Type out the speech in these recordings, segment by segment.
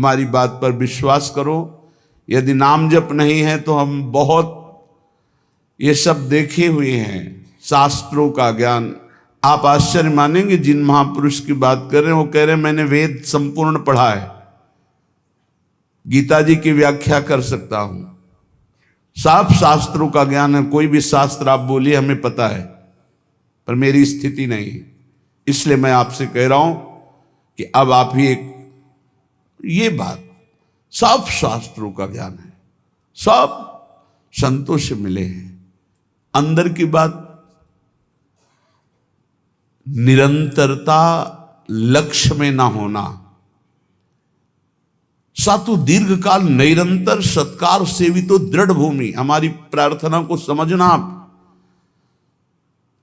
हमारी बात पर विश्वास करो। यदि नाम जप नहीं है तो हम बहुत ये सब देखे हुए हैं, शास्त्रों का ज्ञान। आप आश्चर्य मानेंगे, जिन महापुरुष की बात कर रहे हैं वो कह रहे हैं मैंने वेद संपूर्ण पढ़ा है, गीता जी की व्याख्या कर सकता हूं, साफ शास्त्रों का ज्ञान है। कोई भी शास्त्र आप बोलिए हमें पता है, पर मेरी स्थिति नहीं है। इसलिए मैं आपसे कह रहा हूं कि अब आप ही एक ये बात, सब शास्त्रों का ज्ञान है, सब संतों से मिले हैं। अंदर की बात, निरंतरता लक्ष्य में ना होना, सातु दीर्घ काल निरंतर सत्कार सेवितो दृढ़ भूमि। हमारी प्रार्थना को समझना आप।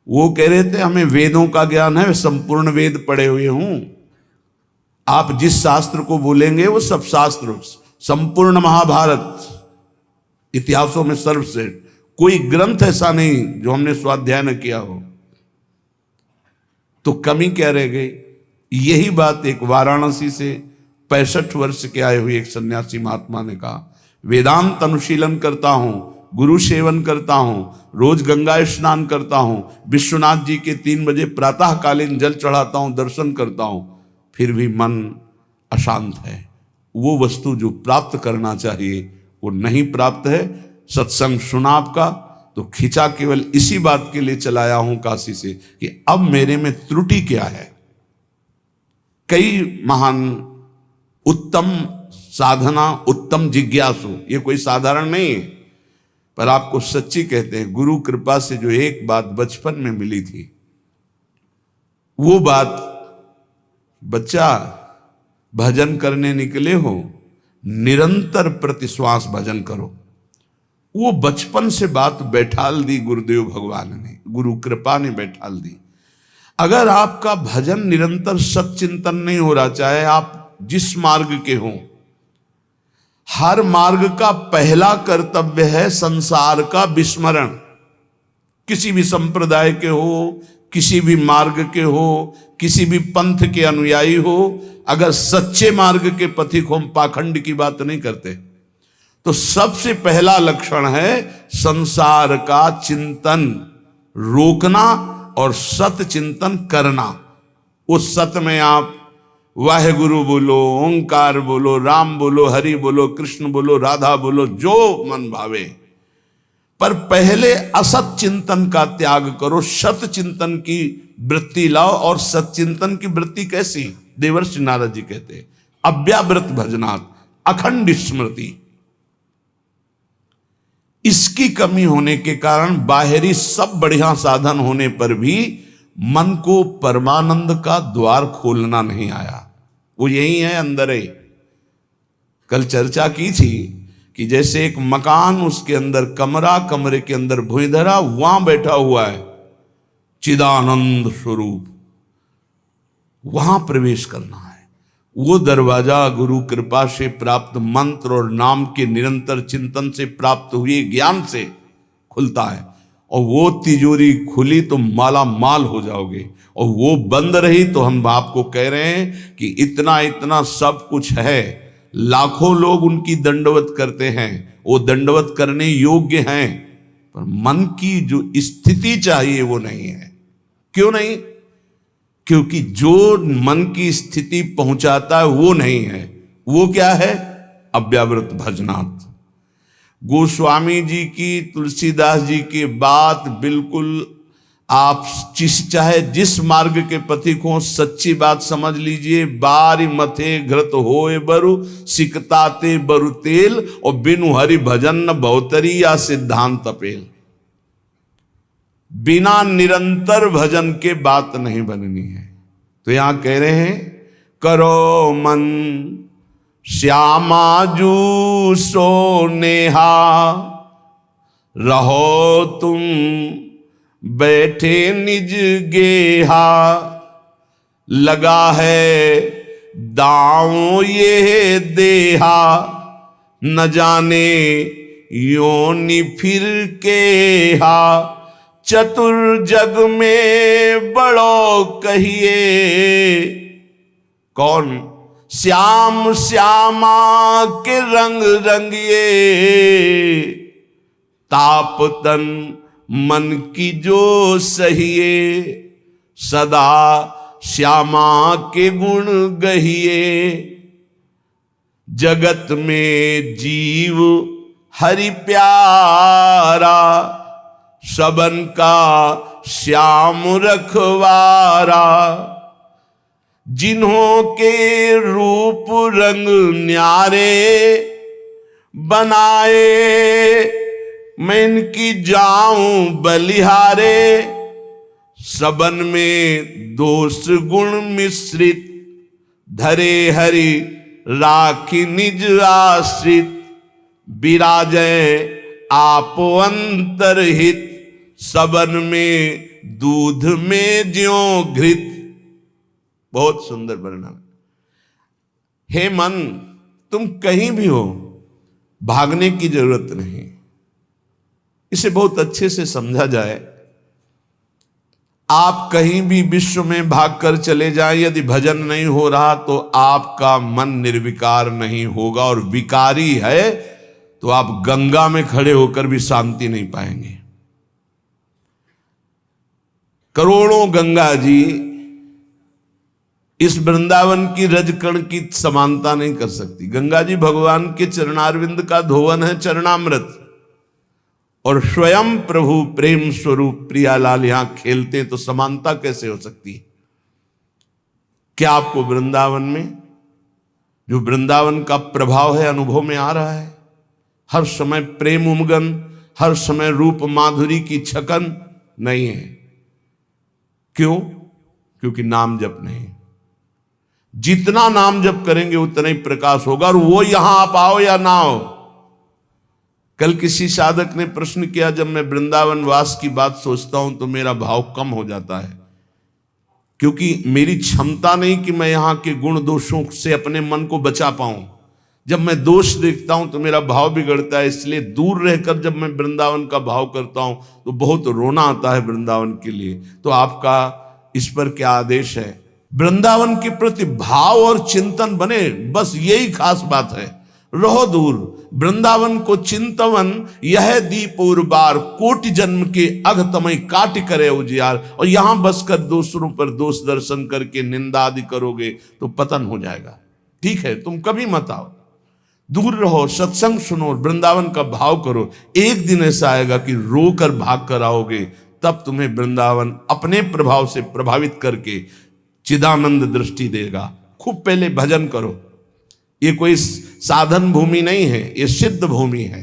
वो कह रहे थे हमें वेदों का ज्ञान है, संपूर्ण वेद पढ़े हुए हूं। आप जिस शास्त्र को बोलेंगे वो सब शास्त्र, संपूर्ण महाभारत, इतिहासों में सर्वश्रेष्ठ, कोई ग्रंथ ऐसा नहीं जो हमने स्वाध्याय न किया हो। तो कमी क्या रह गई? यही बात एक वाराणसी से 65 वर्ष के आए हुए एक सन्यासी महात्मा ने कहा, वेदांत अनुशीलन करता हूं, गुरु सेवन करता हूं, रोज गंगा स्नान करता हूं, विश्वनाथ जी के 3 बजे प्रातःकालीन जल चढ़ाता हूं, दर्शन करता हूं, फिर भी मन अशांत है। वो वस्तु जो प्राप्त करना चाहिए वो नहीं प्राप्त है। सत्संग सुना आपका तो खिंचा केवल इसी बात के लिए चलाया हूं काशी से कि अब मेरे में त्रुटि क्या है। कई महान उत्तम साधना, उत्तम जिज्ञासु, ये कोई साधारण नहीं है, पर आपको सच्ची कहते हैं, गुरु कृपा से जो एक बात बचपन में मिली थी, वो बात, बच्चा भजन करने निकले हो, निरंतर प्रतिश्वास भजन करो। वो बचपन से बात बैठाल दी गुरुदेव भगवान ने, गुरु कृपा ने बैठाल दी। अगर आपका भजन निरंतर सच्चिंतन नहीं हो रहा, चाहे आप जिस मार्ग के हों, हर मार्ग का पहला कर्तव्य है संसार का विस्मरण। किसी भी संप्रदाय के हो, किसी भी मार्ग के हो, किसी भी पंथ के अनुयायी हो, अगर सच्चे मार्ग के पथिक हो, पाखंड की बात नहीं करते, तो सबसे पहला लक्षण है संसार का चिंतन रोकना और सत चिंतन करना। उस सत में आप वाहेगुरु बोलो, ओंकार बोलो, राम बोलो, हरि बोलो, कृष्ण बोलो, राधा बोलो, जो मन भावे, पर पहले असत चिंतन का त्याग करो, सत चिंतन की वृत्ति लाओ। और सत चिंतन की वृत्ति कैसी? देवर्षि नारद जी कहते, अव्यावृत भजनात् अखंड स्मृति। इसकी कमी होने के कारण बाहरी सब बढ़िया साधन होने पर भी मन को परमानंद का द्वार खोलना नहीं आया। वो यही है, अंदर है। कल चर्चा की थी कि जैसे एक मकान, उसके अंदर कमरा, कमरे के अंदर भुइंधरा, वहां बैठा हुआ है चिदानंद स्वरूप, वहां प्रवेश करना है। वो दरवाजा गुरु कृपा से प्राप्त मंत्र और नाम के निरंतर चिंतन से प्राप्त हुए ज्ञान से खुलता है। और वो तिजोरी खुली तो माला माल हो जाओगे, और वो बंद रही तो हम आपको कह रहे हैं कि इतना इतना सब कुछ है, लाखों लोग उनकी दंडवत करते हैं, वो दंडवत करने योग्य हैं, पर मन की जो स्थिति चाहिए वो नहीं है। क्यों नहीं? क्योंकि जो मन की स्थिति पहुंचाता है वो नहीं है। वो क्या है? अव्यावृत भजनात्। गोस्वामी जी की, तुलसीदास जी की बात बिल्कुल, आप चाहे जिस मार्ग के पथिक हो, सच्ची बात समझ लीजिए। बारी मथे घृत होए बरु, सिकताते बरु तेल, और बिनु हरि भजन न बहुतरी या सिद्धांत अपेल। बिना निरंतर भजन के बात नहीं बननी है। तो यहां कह रहे हैं, करो मन श्यामा जू सोनेहा, रहो तुम बैठे निज गेहा, लगा है दांव ये देहा, न जाने योनि फिर के हा, चतुर जग में बड़ो कहिए। कौन? श्याम श्यामा के रंग रंगिए, ताप तन मन की जो सहिए, सदा श्यामा के गुण गहिए। जगत में जीव हरि प्यारा, सबन का श्याम रखवारा। जिन्हों के रूप रंग न्यारे, बनाए मैं इनकी जाऊं बलिहारे। सबन में दोष गुण मिश्रित, धरे हरि राखी निज आश्रित। विराजय आप अंतरहित, सबन में दूध में ज्यों घृत। बहुत सुंदर वर्णन। हे मन, तुम कहीं भी हो, भागने की जरूरत नहीं। इसे बहुत अच्छे से समझा जाए। आप कहीं भी विश्व में भागकर चले जाएं, यदि भजन नहीं हो रहा तो आपका मन निर्विकार नहीं होगा, और विकारी है तो आप गंगा में खड़े होकर भी शांति नहीं पाएंगे। करोड़ों गंगा जी इस वृंदावन की रजकण की समानता नहीं कर सकती। गंगा जी भगवान के चरणारविंद का धोवन है, चरणामृत, और स्वयं प्रभु प्रेम स्वरूप प्रियालाल यहां खेलते, तो समानता कैसे हो सकती है? क्या आपको वृंदावन में जो वृंदावन का प्रभाव है अनुभव में आ रहा है? हर समय प्रेम उमगन, हर समय रूप माधुरी की छकन नहीं है। क्यों? क्योंकि नाम जप नहीं। जितना नाम जप करेंगे उतना ही प्रकाश होगा, और वो यहां आप आओ या ना आओ। कल किसी साधक ने प्रश्न किया, जब मैं वृंदावन वास की बात सोचता हूं तो मेरा भाव कम हो जाता है, क्योंकि मेरी क्षमता नहीं कि मैं यहां के गुण दोषों से अपने मन को बचा पाऊं। जब मैं दोष देखता हूं तो मेरा भाव बिगड़ता है, इसलिए दूर रहकर जब मैं वृंदावन का भाव करता हूं तो बहुत रोना आता है वृंदावन के लिए। तो आपका इस पर क्या आदेश है? वृंदावन के प्रति भाव और चिंतन बने, बस यही खास बात है। रहो दूर, वृंदावन को चिंतवन यह दीप और बार, कोटि जन्म के अघतमय काट करे उजियार। और यहां बसकर दूसरों पर दोष दर्शन करके निंदा आदि करोगे तो पतन हो जाएगा। ठीक है, तुम कभी मत आओ, दूर रहो, सत्संग सुनो, वृंदावन का भाव करो। एक दिन ऐसा आएगा कि रोकर भाग कर आओगे, तब तुम्हें वृंदावन अपने प्रभाव से प्रभावित करके चिदानंद दृष्टि देगा। खूब पहले भजन करो। ये कोई साधन भूमि नहीं है, ये सिद्ध भूमि है,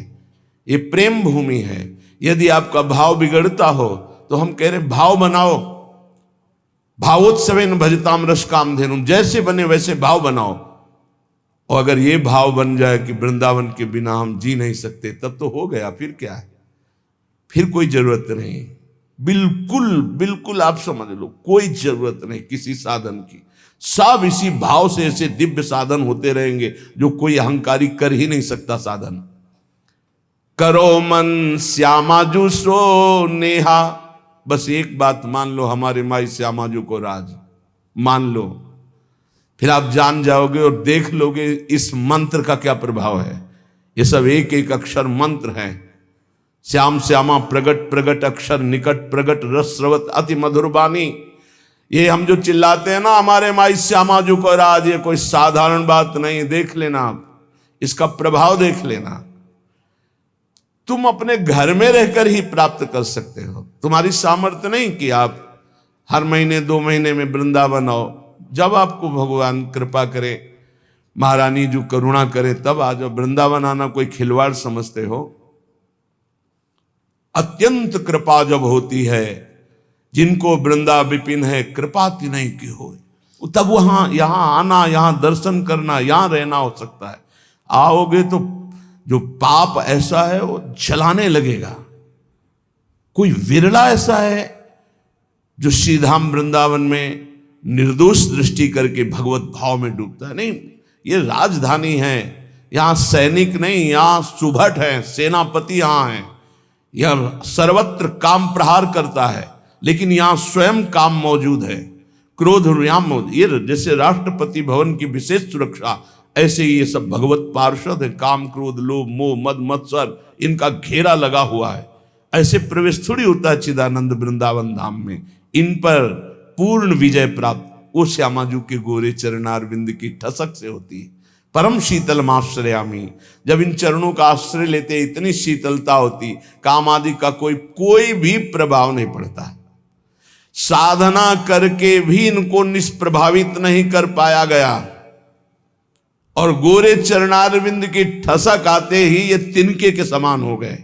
ये प्रेम भूमि है। यदि आपका भाव बिगड़ता हो तो हम कह रहे भाव बनाओ। भावोत्सवेन भजताम रस कामधेनुम, जैसे बने वैसे भाव बनाओ। और अगर ये भाव बन जाए कि वृंदावन के बिना हम जी नहीं सकते, तब तो हो गया। फिर क्या है? फिर कोई जरूरत नहीं। बिल्कुल बिल्कुल आप समझ लो, कोई जरूरत नहीं किसी साधन की। सब इसी भाव से ऐसे दिव्य साधन होते रहेंगे जो कोई अहंकारी कर ही नहीं सकता साधन। करो मन श्यामाजू सो नेहा, बस एक बात मान लो, हमारे माई श्यामाजू को राज मान लो, फिर आप जान जाओगे और देख लोगे इस मंत्र का क्या प्रभाव है। ये सब एक एक अक्षर मंत्र है। श्याम श्यामा प्रगट प्रगट अक्षर निकट प्रगट रस स्रवत अति मधुर बानी। ये हम जो चिल्लाते हैं ना, हमारे माई श्यामाजू को राज, ये कोई साधारण बात नहीं। देख लेना आप, इसका प्रभाव देख लेना। तुम अपने घर में रहकर ही प्राप्त कर सकते हो। तुम्हारी सामर्थ्य नहीं कि आप हर महीने 2 महीने में वृंदावन आओ। जब आपको भगवान कृपा करे, महारानी जो करुणा करे, तब आ जाओ। वृंदावन आना कोई खिलवाड़ समझते हो? अत्यंत कृपा जब होती है, जिनको वृंदा विपिन है कृपा तिन्हीं की हो, तब वहां यहां आना, यहां दर्शन करना, यहां रहना हो सकता है। आओगे तो जो पाप ऐसा है वो जलाने लगेगा। कोई विरला ऐसा है जो श्रीधाम वृंदावन में निर्दोष दृष्टि करके भगवत भाव में डूबता है। नहीं, ये राजधानी है, यहां सैनिक नहीं, यहां सुभट है, सेनापति यहां है। यह सर्वत्र काम प्रहार करता है, लेकिन यहां स्वयं काम मौजूद है। क्रोध राम, ये जैसे राष्ट्रपति भवन की विशेष सुरक्षा, ऐसे ही ये सब भगवत पार्षद है। काम क्रोध लोभ मोह मद मत्सर इनका घेरा लगा हुआ है। ऐसे प्रवेश थोड़ी होता है चिदानंद वृंदावन धाम में। इन पर पूर्ण विजय प्राप्त वो श्यामाजू के गोरे चरणारविंद की ठसक से होती है। परम शीतल आश्रयामी, जब इन चरणों का आश्रय लेते इतनी शीतलता होती, काम आदि का कोई भी प्रभाव नहीं पड़ता। साधना करके भी इनको निष्प्रभावित नहीं कर पाया गया, और गोरे चरणारविंद की ठसक आते ही ये तिनके के समान हो गए।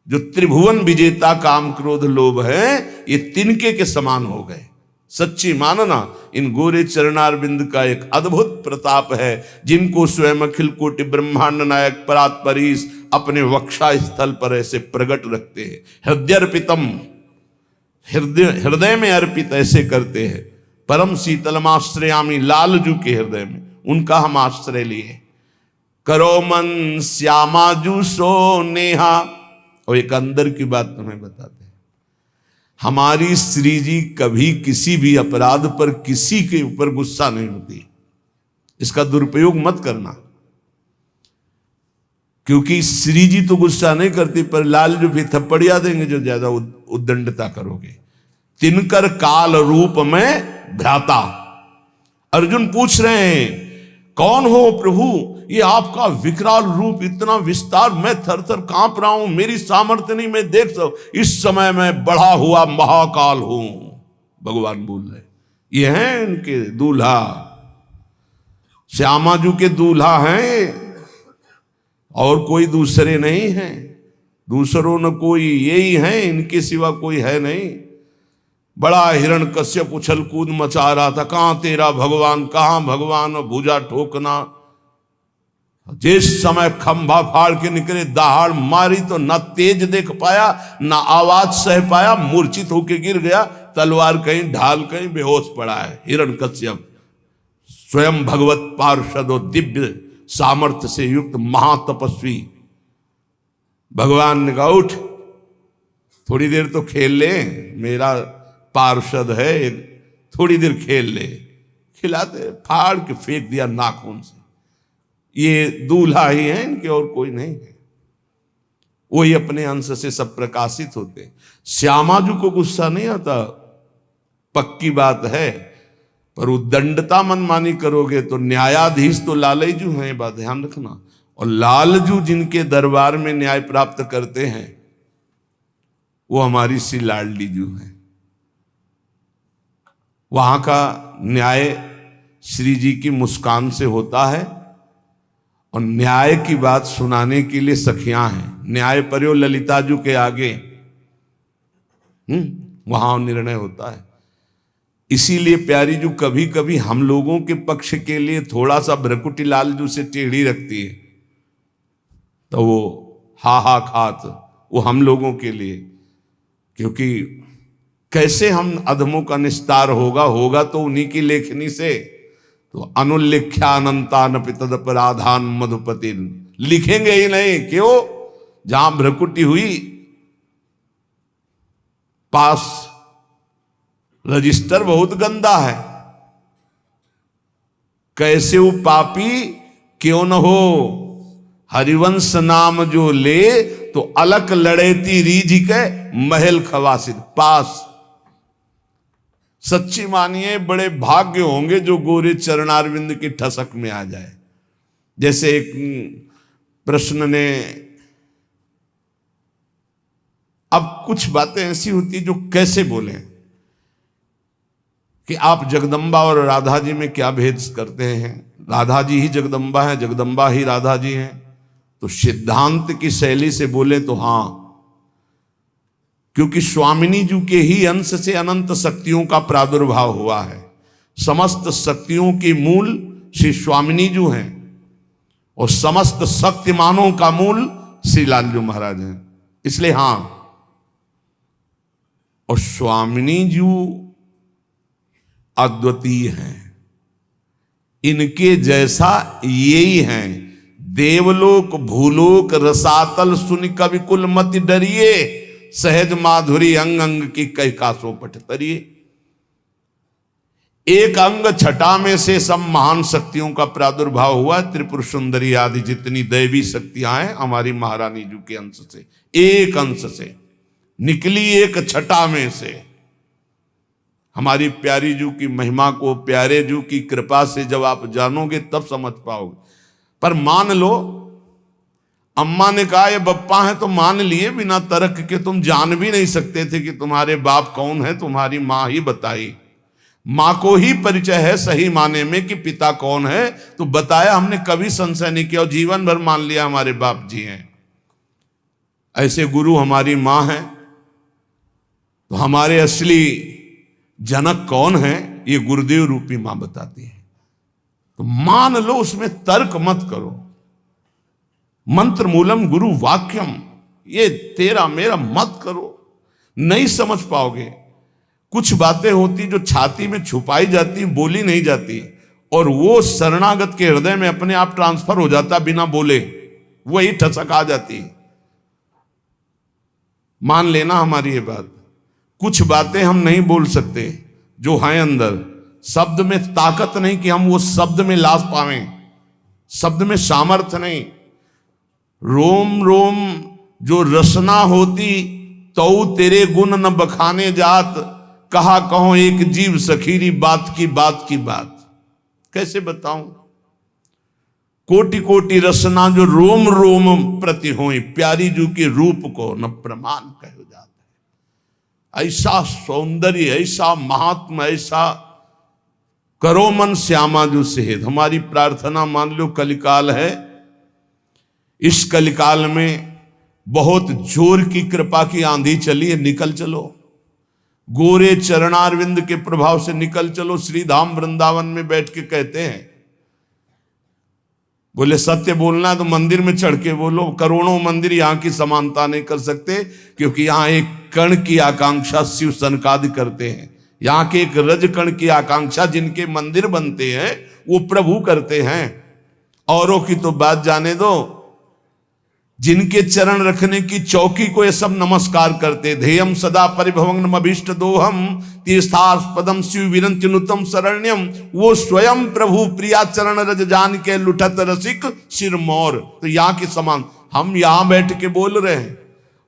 जो त्रिभुवन विजेता काम क्रोध लोभ है, ये तिनके के समान हो गए। सच्ची मानना, इन गोरे चरणारविंद का एक अद्भुत प्रताप है, जिनको स्वयं अखिल कोटि ब्रह्मांड नायक परात्परीश अपने वक्षा स्थल पर ऐसे प्रकट रखते हैं। हृदयर्पितम, हृदय में अर्पित ऐसे करते हैं। परम शीतलमाश्रयामी, लालजू के हृदय में उनका हम आश्रय लिए। करो मन श्यामाजू सो नेहा। और एक अंदर की बात तुम्हें बताते हैं, हमारी श्री जी कभी किसी भी अपराध पर किसी के ऊपर गुस्सा नहीं होती। इसका दुरुपयोग मत करना, क्योंकि श्री जी तो गुस्सा नहीं करती, पर लाल जो भी थप्पड़िया देंगे जो ज्यादा उद्दंडता करोगे। तिनकर काल रूप में भ्राता। अर्जुन पूछ रहे हैं कौन हो प्रभु, ये आपका विकराल रूप, इतना विस्तार, मैं थर थर कांप रहा हूं, मेरी सामर्थ्य नहीं, मैं देख सकूं, इस समय मैं बढ़ा हुआ महाकाल हूं। भगवान बोल रहे, ये हैं इनके दूल्हा, श्यामाजू के दूल्हा हैं, और कोई दूसरे नहीं हैं। दूसरों न कोई, यही हैं, इनके सिवा कोई है नहीं। बड़ा हिरण्यकश्यप उछल कूद मचा रहा था, कहां तेरा भगवान, कहां भगवान, भुजा ठोकना। जिस समय खंभा फाड़ के निकले, दहाड़ मारी तो न तेज देख पाया, न आवाज सह पाया, मूर्छित होके गिर गया। तलवार कहीं ढाल कहीं बेहोश पड़ा है हिरण्यकश्यप। स्वयं भगवत पार्षद और दिव्य सामर्थ्य से युक्त महातपस्वी भगवान ने कहा उठ, थोड़ी देर तो खेल ले, मेरा पार्षद है, थोड़ी देर खेल ले। खिलाते, फाड़ के फेंक दिया नाखून से। ये दूल्हा ही है इनके, और कोई नहीं है। वही अपने अंश से सब प्रकाशित होते। श्यामाजू को गुस्सा नहीं आता, पक्की बात है, पर उद्दंडता मनमानी करोगे तो न्यायाधीश तो लालजू हैं, बात ध्यान रखना। और लालजू जिनके दरबार में न्याय प्राप्त करते हैं, वो हमारी सी लाडली जू है। वहां का न्याय श्री जी की मुस्कान से होता है, और न्याय की बात सुनाने के लिए सखियां हैं। न्याय पर्यो ललिताजू के आगे वहां निर्णय होता है। इसीलिए प्यारी जू कभी कभी हम लोगों के पक्ष के लिए थोड़ा सा भ्रकुटी लालजू से टेढ़ी रखती है, तो वो हा खात वो हम लोगों के लिए, क्योंकि कैसे हम अधमों का निस्तार होगा तो उन्हीं की लेखनी से। तो अनुल्लिख्यानंतान तदपराधान मधुपति, लिखेंगे ही नहीं, क्यों? जहां भ्रकुटी हुई पास रजिस्टर बहुत गंदा है। कैसे वो पापी क्यों न हो, हरिवंश नाम जो ले, तो अलक लड़ेती रीझ के महल खवासित पास। सच्ची मानिए, बड़े भाग्य होंगे जो गोरे चरणारविंद की ठसक में आ जाए। जैसे एक प्रश्न ने, अब कुछ बातें ऐसी होती जो कैसे बोले कि आप जगदम्बा और राधा जी में क्या भेद करते हैं? राधा जी ही जगदम्बा है, जगदम्बा ही राधा जी हैं। तो सिद्धांत की शैली से बोले तो हां, क्योंकि स्वामिनी जी के ही अंश से अनंत शक्तियों का प्रादुर्भाव हुआ है। समस्त शक्तियों के मूल श्री स्वामिनी जी हैं, और समस्त शक्तिमानों का मूल श्री लालजू महाराज हैं। इसलिए हां, और स्वामिनी जी अद्वितीय हैं, इनके जैसा यही हैं। देवलोक भूलोक रसातल सुन कवि कुल मति डरिए, सहज माधुरी अंग अंग की कई कासों पट तरिए। एक अंग छटा में से सब महान शक्तियों का प्रादुर्भाव हुआ। त्रिपुर सुंदरी आदि जितनी दैवी शक्तियां हैं हमारी महारानी जी के अंश से, एक अंश से निकली, एक छटा में से। हमारी प्यारी जू की महिमा को, प्यारे जू की कृपा से जब आप जानोगे तब समझ पाओगे। पर मान लो, अम्मा ने कहा ये बप्पा है तो मान लिए बिना तर्क के। तुम जान भी नहीं सकते थे कि तुम्हारे बाप कौन है, तुम्हारी माँ ही बताई। माँ को ही परिचय है सही माने में कि पिता कौन है, तो बताया। हमने कभी संशय नहीं किया और जीवन भर मान लिया हमारे बाप जी हैं। ऐसे गुरु हमारी माँ है, तो हमारे असली जनक कौन है ये गुरुदेव रूपी माँ बताती है। तो मान लो, उसमें तर्क मत करो। मंत्र मूलम गुरु वाक्यम, ये तेरा मेरा मत करो, नहीं समझ पाओगे। कुछ बातें होती जो छाती में छुपाई जाती, बोली नहीं जाती, और वो शरणागत के हृदय में अपने आप ट्रांसफर हो जाता बिना बोले, वही ठसक आ जाती। मान लेना हमारी ये बात। कुछ बातें हम नहीं बोल सकते जो हैं अंदर, शब्द में ताकत नहीं कि हम वो शब्द में लाश पावें, शब्द में सामर्थ्य नहीं। रोम रोम जो रसना होती तो तेरे गुण न बखाने जात, कहा कहो एक जीव सखीरी बात की बात की बात। कैसे बताऊं? कोटि कोटि रसना जो रोम रोम प्रति होई, प्यारी जू के रूप को न प्रमाण कहो जाता है। ऐसा सौंदर्य, ऐसा महात्मा, ऐसा करो मन श्यामा जू सेहत। हमारी प्रार्थना मान लो कलिकाल है, इस कलिकाल में बहुत जोर की कृपा की आंधी चली है, निकल चलो। गोरे चरणारविंद के प्रभाव से निकल चलो। श्री धाम वृंदावन में बैठ के कहते हैं, बोले सत्य बोलना है तो मंदिर में चढ़ के बोलो। करोड़ों मंदिर यहां की समानता नहीं कर सकते, क्योंकि यहां एक कण की आकांक्षा शिव सनकादि करते हैं। यहां के एक रज कण की आकांक्षा जिनके मंदिर बनते हैं वो प्रभु करते हैं। औरों की तो बात जाने दो, जिनके चरण रखने की चौकी को ये सब नमस्कार करते। ध्येयम सदा परिभवंगम अभीष्ट दोहम तीर्थास्पदम शिव विरंत्युनुतम शरण्यम, वो स्वयं प्रभु प्रिया चरण रज जान के लुठत रसिक सिरमौर। तो यहाँ के समान हम यहाँ बैठ के बोल रहे हैं।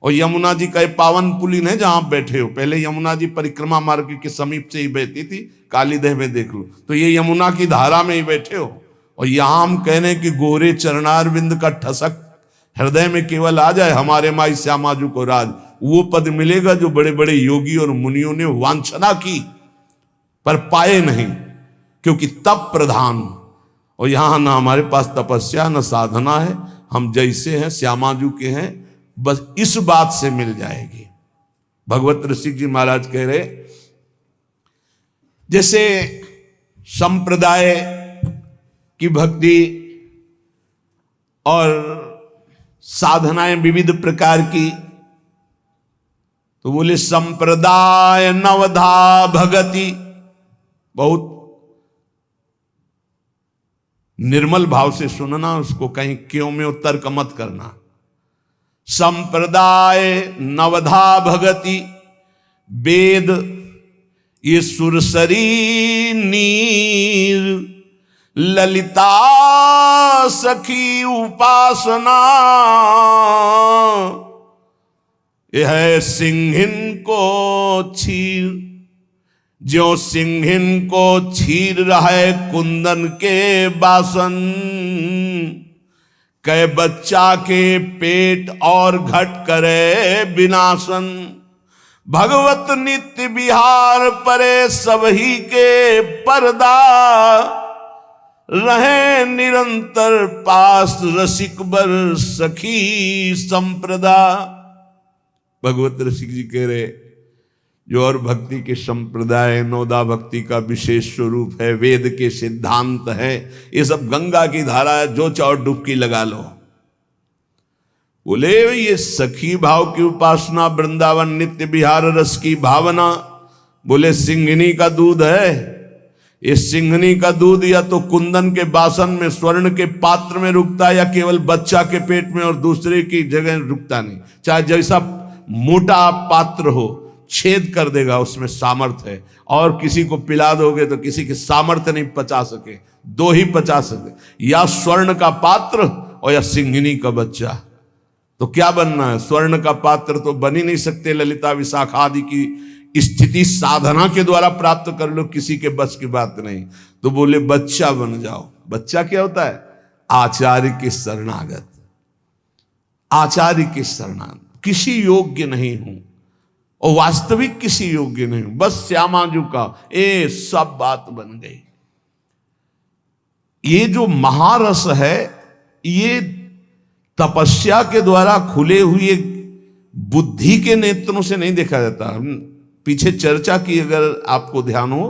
और यमुना जी का पावन पुलिन है जहां आप बैठे हो, पहले यमुना जी परिक्रमा मार्ग के समीप से ही बहती थी, कालीदेह में देख लो। तो ये यमुना की धारा में ही बैठे हो, और यहां हम कह रहे हैं कि गोरे चरणारविंद का ठसक हृदय में केवल आ जाए, हमारे माई श्यामाजू को राज, वो पद मिलेगा जो बड़े बड़े योगी और मुनियों ने वांछना की पर पाए नहीं, क्योंकि तप प्रधान। और यहां ना हमारे पास तपस्या न साधना है, हम जैसे हैं श्यामाजू के हैं, बस इस बात से मिल जाएगी। भगवत ऋषि जी महाराज कह रहे, जैसे संप्रदाय की भक्ति और साधनाएं विविध प्रकार की, तो बोले संप्रदाय नवधा भगति। बहुत निर्मल भाव से सुनना उसको, कहीं क्यों में तर्क मत करना। संप्रदाय नवधा भगति वेद ये सुरसरी नीर, ललिता सखी उपासना यह है सिंहिन को छीर। जो सिंहिन को छीर रहे कुंदन के बासन, कै बच्चा के पेट और घट करे विनाशन। भगवत नित्य विहार परे सबही के पर्दा, रहे निरंतर पास रसिक बर सखी संप्रदा। भगवत रसिक जी कह रहे, जो और भक्ति के संप्रदाय नौदा भक्ति का विशेष स्वरूप है, वेद के सिद्धांत है, ये सब गंगा की धारा है, जो चाहो डुबकी लगा लो। बोले ये सखी भाव की उपासना, वृंदावन नित्य विहार रस की भावना। बोले सिंघनी का दूध है, इस सिंघनी का दूध या तो कुंदन के बासन में स्वर्ण के पात्र में रुकता है, या केवल बच्चा के पेट में और दूसरे की जगह रुकता नहीं। चाहे जैसा मोटा पात्र हो, छेद कर देगा, उसमें सामर्थ्य है। और किसी को पिला दोगे तो किसी के सामर्थ्य नहीं पचा सके, दो ही पचा सके, या स्वर्ण का पात्र और या सिंहिनी का बच्चा। तो क्या बनना है? स्वर्ण का पात्र तो बन ही नहीं सकते, ललिता विशाखा आदि की स्थिति साधना के द्वारा प्राप्त कर लो, किसी के बस की बात नहीं। तो बोले बच्चा बन जाओ। बच्चा क्या होता है? आचार्य के शरणागत, आचार्य के शरणागत। किसी योग्य नहीं हूं और वास्तविक किसी योग्य नहीं हूं, बस श्यामाजू का ए सब बात बन गई। ये जो महारस है, ये तपस्या के द्वारा खुले हुए बुद्धि के नेत्रों से नहीं देखा जाता। हम पीछे चर्चा की, अगर आपको ध्यान हो,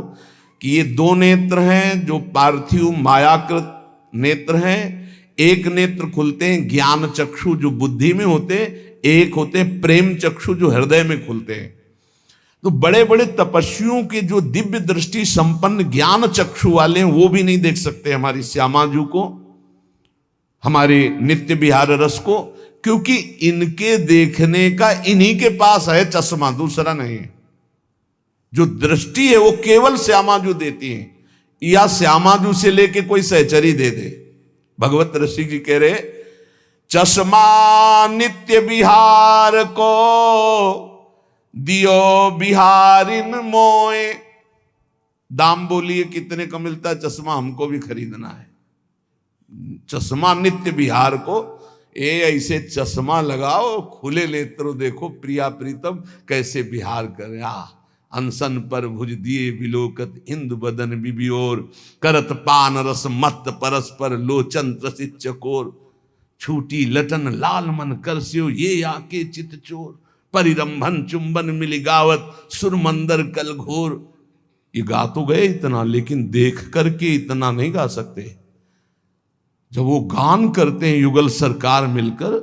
कि ये दो नेत्र हैं जो पार्थिव मायाकृत नेत्र हैं। एक नेत्र खुलते हैं ज्ञान चक्षु जो बुद्धि में होते हैं, एक होते हैं प्रेम चक्षु जो हृदय में खुलते हैं। तो बड़े बड़े तपस्वियों के जो दिव्य दृष्टि संपन्न ज्ञान चक्षु वाले हैं, वो भी नहीं देख सकते हमारी श्यामाजू को, हमारे नित्य विहार रस को, क्योंकि इनके देखने का इन्हीं के पास है चश्मा, दूसरा नहीं है। जो दृष्टि है वो केवल श्यामाजू देती है, या श्यामाजू से लेके कोई सहचरी दे दे। भगवत ऋषि जी कह रहे, चश्मा नित्य विहार को दियो बिहारिन मोए। दाम बोलिए कितने का मिलता है चश्मा, हमको भी खरीदना है। चश्मा नित्य विहार को, ऐसे चश्मा लगाओ, खुले नेत्रों देखो प्रिया प्रीतम कैसे विहार करे। अनसन पर भुज दिए विलोकत इंदु बदन बिबियोर, करत पान रस मत परस्पर लोचन त्रसित चकोर। छूटी लटन लाल मन करस्यो ये आके चित चोर, परिरंभन चुंबन मिली गावत सुरमंदर कल घोर। ये गा तो गए इतना, लेकिन देख करके इतना नहीं गा सकते। जब वो गान करते हैं युगल सरकार मिलकर,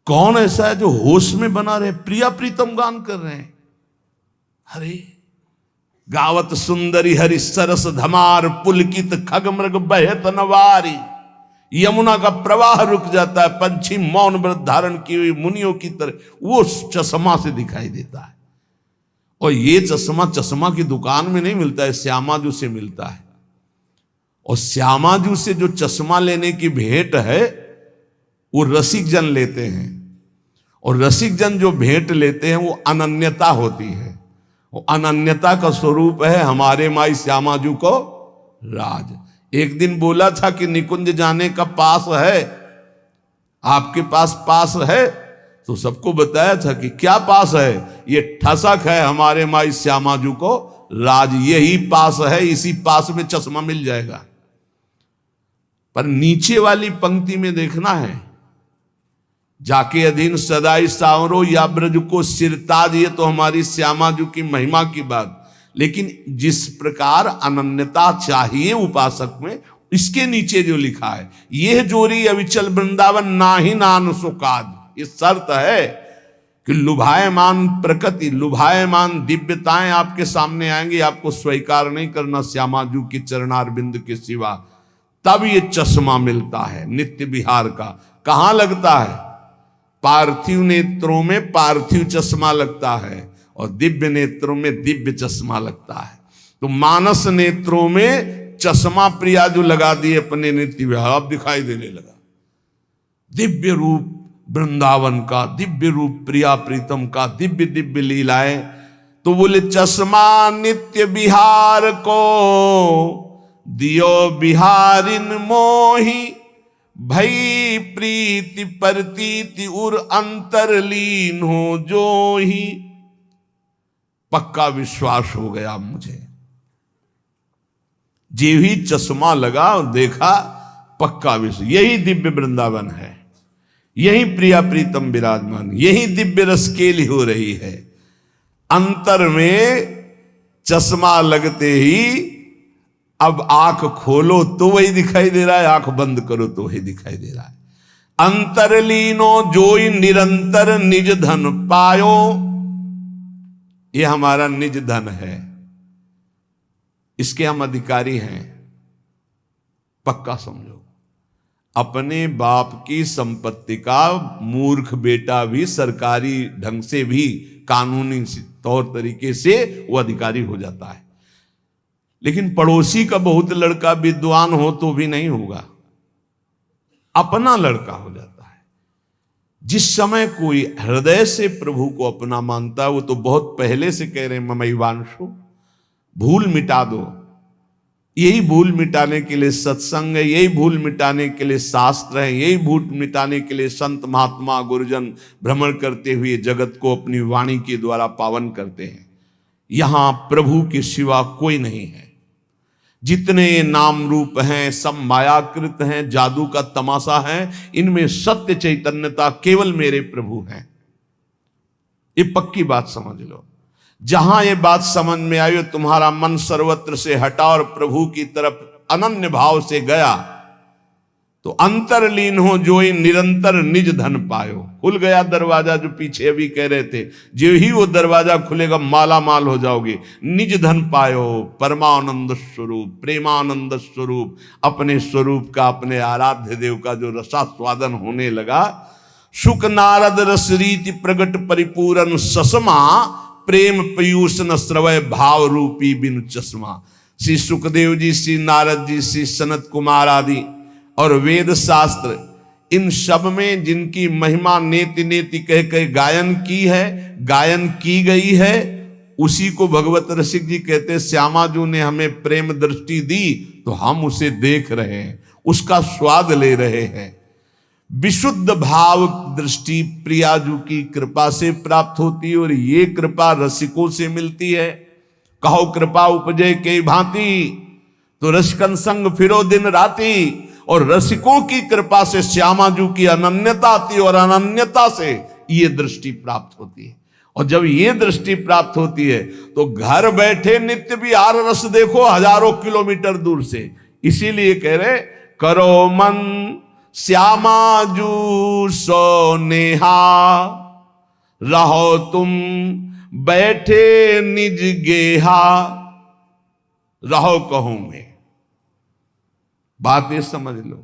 कौन ऐसा है जो होश में बना रहे? प्रिया प्रीतम गान कर रहे हैं। अरे गावत सुंदरी हरि सरस धमार, पुलकित खग मृग बहत नवारी। यमुना का प्रवाह रुक जाता है, पंछी मौन व्रत धारण की हुई मुनियों की तरह वो चश्मा से दिखाई देता है। और ये चश्मा की दुकान में नहीं मिलता है, श्यामाजू से मिलता है। और श्यामाजू से जो चश्मा लेने की भेंट है वो रसिक जन लेते हैं, और रसिक जन जो भेंट लेते हैं वो अनन्यता होती है। वो अनन्यता का स्वरूप है हमारे माई श्यामाजू को राज। एक दिन बोला था कि निकुंज जाने का पास है, आपके पास है, तो सबको बताया था कि क्या पास है? ये ठसक है हमारे माई श्यामाजू को राज, यही पास है, इसी पास में चश्मा मिल जाएगा। पर नीचे वाली पंक्ति में देखना है, जाके अधीन सदाई सावरो या ब्रज को सिरताज, ये तो हमारी श्यामाजू की महिमा की बात। लेकिन जिस प्रकार अनन्यता चाहिए उपासक में, इसके नीचे जो लिखा है, यह जोरी अविचल वृंदावन नाही नान सुकाद। ये शर्त है कि लुभायमान प्रकृति, लुभायमान दिव्यताएं आपके सामने आएंगी, आपको स्वीकार नहीं करना श्यामाजू के चरणारविंद के सिवा, तब ये चश्मा मिलता है नित्य विहार का। कहां लगता है? पार्थिव नेत्रों में पार्थिव चश्मा लगता है, और दिव्य नेत्रों में दिव्य चश्मा लगता है। तो मानस नेत्रों में चश्मा प्रिया जो लगा दिए अपने नित्य विहार, अब दिखाई देने लगा दिव्य रूप वृंदावन का, दिव्य रूप प्रिया प्रीतम का, दिव्य दिव्य लीलाएं। तो बोले चश्मा नित्य विहार को दियो बिहारिन मोही, भई प्रीति परतीति उर अंतरलीन हो जो ही। पक्का विश्वास हो गया मुझे, जे ही चश्मा लगा और देखा, पक्का विश्वास, यही दिव्य वृंदावन है, यही प्रिया प्रीतम विराजमान, यही दिव्य रस केली हो रही है। अंतर में चश्मा लगते ही अब आंख खोलो तो वही दिखाई दे रहा है, आंख बंद करो तो वही दिखाई दे रहा है। अंतरलीनो जोई निरंतर निज धन पायो, ये हमारा निज धन है, इसके हम अधिकारी हैं, पक्का समझो। अपने बाप की संपत्ति का मूर्ख बेटा भी सरकारी ढंग से भी कानूनी तौर तरीके से वो अधिकारी हो जाता है, लेकिन पड़ोसी का बहुत लड़का विद्वान हो तो भी नहीं होगा, अपना लड़का हो जाता है। जिस समय कोई हृदय से प्रभु को अपना मानता है, वो तो बहुत पहले से कह रहे हैं ममैवांशु, भूल मिटा दो। यही भूल मिटाने के लिए सत्संग है, यही भूल मिटाने के लिए शास्त्र है, यही भूल मिटाने के लिए संत महात्मा गुरुजन भ्रमण करते हुए जगत को अपनी वाणी के द्वारा पावन करते हैं। यहां प्रभु के सिवा कोई नहीं है। जितने नाम रूप हैं सब मायाकृत हैं, जादू का तमाशा है, इनमें सत्य चैतन्यता केवल मेरे प्रभु हैं। ये पक्की बात समझ लो। जहां ये बात समझ में आई, तुम्हारा मन सर्वत्र से हटा और प्रभु की तरफ अनन्य भाव से गया, तो अंतरलीन हो जो ही निरंतर निज धन पायो। खुल गया दरवाजा, जो पीछे अभी कह रहे थे, जो ही वो दरवाजा खुलेगा माला माल हो जाओगे। निज धन पायो, परमानंद स्वरूप, प्रेमानंद स्वरूप, अपने स्वरूप का, अपने आराध्य देव का जो रसास्वादन होने लगा। सुख नारद रस रीति प्रगट परिपूरन ससमा, प्रेम पयूष न श्रवय भाव रूपी बिनु चश्मा। श्री सुखदेव जी, श्री नारद जी, श्री सनत कुमार आदि और वेद शास्त्र, इन सब में जिनकी महिमा नेति नेति कह कह गायन की है, गायन की गई है, उसी को भगवत रसिक जी कहते हैं, श्यामाजू ने हमें प्रेम दृष्टि दी तो हम उसे देख रहे हैं, उसका स्वाद ले रहे हैं। विशुद्ध भाव दृष्टि प्रियाजू की कृपा से प्राप्त होती है, और ये कृपा रसिकों से मिलती है। कहो कृपा उपजे के भांति, तो रसिकन संग फिरो दिन राती। और रसिकों की कृपा से श्यामाजू की अनन्यता आती है, और अनन्यता से ये दृष्टि प्राप्त होती है। और जब ये दृष्टि प्राप्त होती है तो घर बैठे नित्य विहार रस देखो हजारों किलोमीटर दूर से। इसीलिए कह रहे, करो मन श्यामाजू सो नेहा, रहो तुम बैठे निज गेहा, रहो कहूं में। बात ये समझ लो,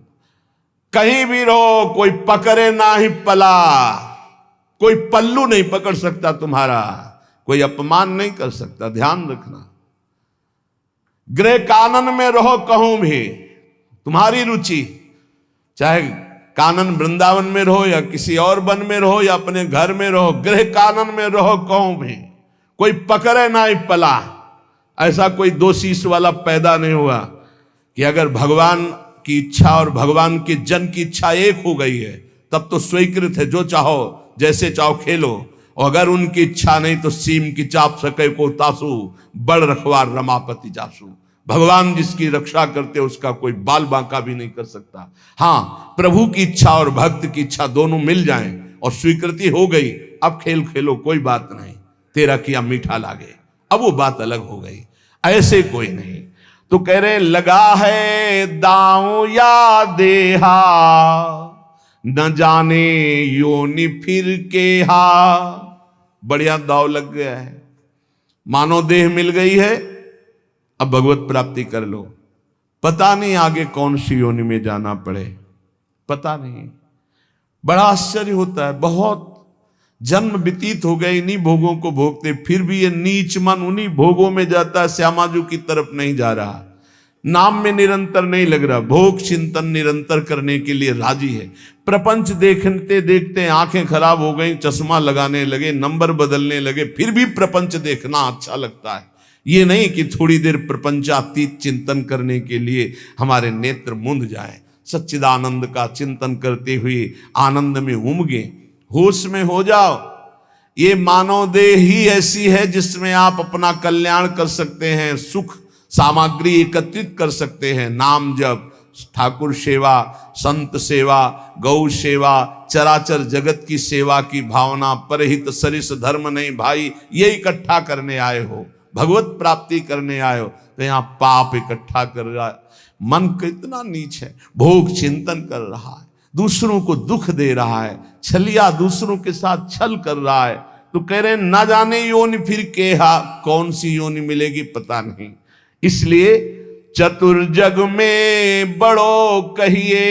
कहीं भी रहो, कोई पकड़े ना ही पला, कोई पल्लू नहीं पकड़ सकता तुम्हारा, कोई अपमान नहीं कर सकता। ध्यान रखना, गृह कानन में रहो कहूं भी, तुम्हारी रुचि, चाहे कानन वृंदावन में रहो या किसी और वन में रहो या अपने घर में रहो, गृह कानन में रहो कहूं भी, कोई पकड़े ना ही पला। ऐसा कोई दो शीश वाला पैदा नहीं हुआ कि अगर भगवान की इच्छा और भगवान के जन की इच्छा एक हो गई है तब तो स्वीकृत है, जो चाहो जैसे चाहो खेलो। और अगर उनकी इच्छा नहीं तो सीम की चाप सके को तासु, बड़ रखवार रमापति जासु। भगवान जिसकी रक्षा करते उसका कोई बाल बांका भी नहीं कर सकता। हाँ, प्रभु की इच्छा और भक्त की इच्छा दोनों मिल जाएं और स्वीकृति हो गई, अब खेल खेलो, कोई बात नहीं, तेरा किया मीठा लागे, अब वो बात अलग हो गई। ऐसे कोई नहीं। तो कह रहे, लगा है दांव या देहा, न जाने योनि फिर के हा। बढ़िया दाव लग गया है, मानो देह मिल गई है, अब भगवत प्राप्ति कर लो। पता नहीं आगे कौन सी योनि में जाना पड़े, पता नहीं। बड़ा आश्चर्य होता है, बहुत जन्म व्यतीत हो गए इन्हीं भोगों को भोगते, फिर भी ये नीच मन उन्हीं भोगों में जाता है, श्यामाजू की तरफ नहीं जा रहा, नाम में निरंतर नहीं लग रहा, भोग चिंतन निरंतर करने के लिए राजी है। प्रपंच देखते देखते आंखें खराब हो गई, चश्मा लगाने लगे, नंबर बदलने लगे, फिर भी प्रपंच देखना अच्छा लगता है। ये नहीं कि थोड़ी देर प्रपंचातीत चिंतन करने के लिए हमारे नेत्र मुंद जाए, सच्चिदानंद का चिंतन करते हुए आनंद में उमगे, होश में हो जाओ। ये मानव देह ही ऐसी है जिसमें आप अपना कल्याण कर सकते हैं, सुख सामग्री एकत्रित कर सकते हैं। नाम जप, ठाकुर सेवा, संत सेवा, गौ सेवा, चराचर जगत की सेवा की भावना, परहित सरिस धर्म नहीं भाई, ये इकट्ठा करने आए हो, भगवत प्राप्ति करने आए हो, तो यहाँ पाप इकट्ठा कर रहा है। मन कितना नीच है, भोग चिंतन कर रहा है, दूसरों को दुख दे रहा है, छलिया दूसरों के साथ छल कर रहा है। तो कह रहे ना जाने योनि फिर केहा, कौन सी योनि मिलेगी पता नहीं। इसलिए चतुर जग में बड़ो कहिए,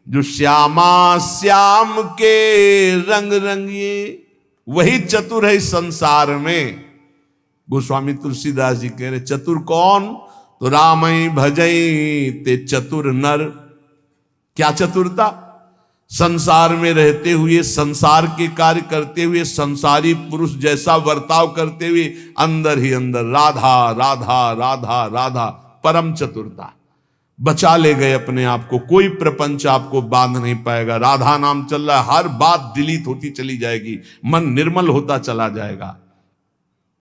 जो श्यामा श्याम के रंग रंगिए। वही चतुर है इस संसार में। गोस्वामी तुलसीदास जी कह रहे चतुर कौन? तो रामई भजई ते चतुर नर। क्या चतुरता? संसार में रहते हुए, संसार के कार्य करते हुए, संसारी पुरुष जैसा बर्ताव करते हुए अंदर ही अंदर राधा राधा राधा राधा, परम चतुरता। बचा ले गए अपने आप को, कोई प्रपंच आपको बांध नहीं पाएगा। राधा नाम चल रहा है, हर बात डिलीट होती चली जाएगी, मन निर्मल होता चला जाएगा।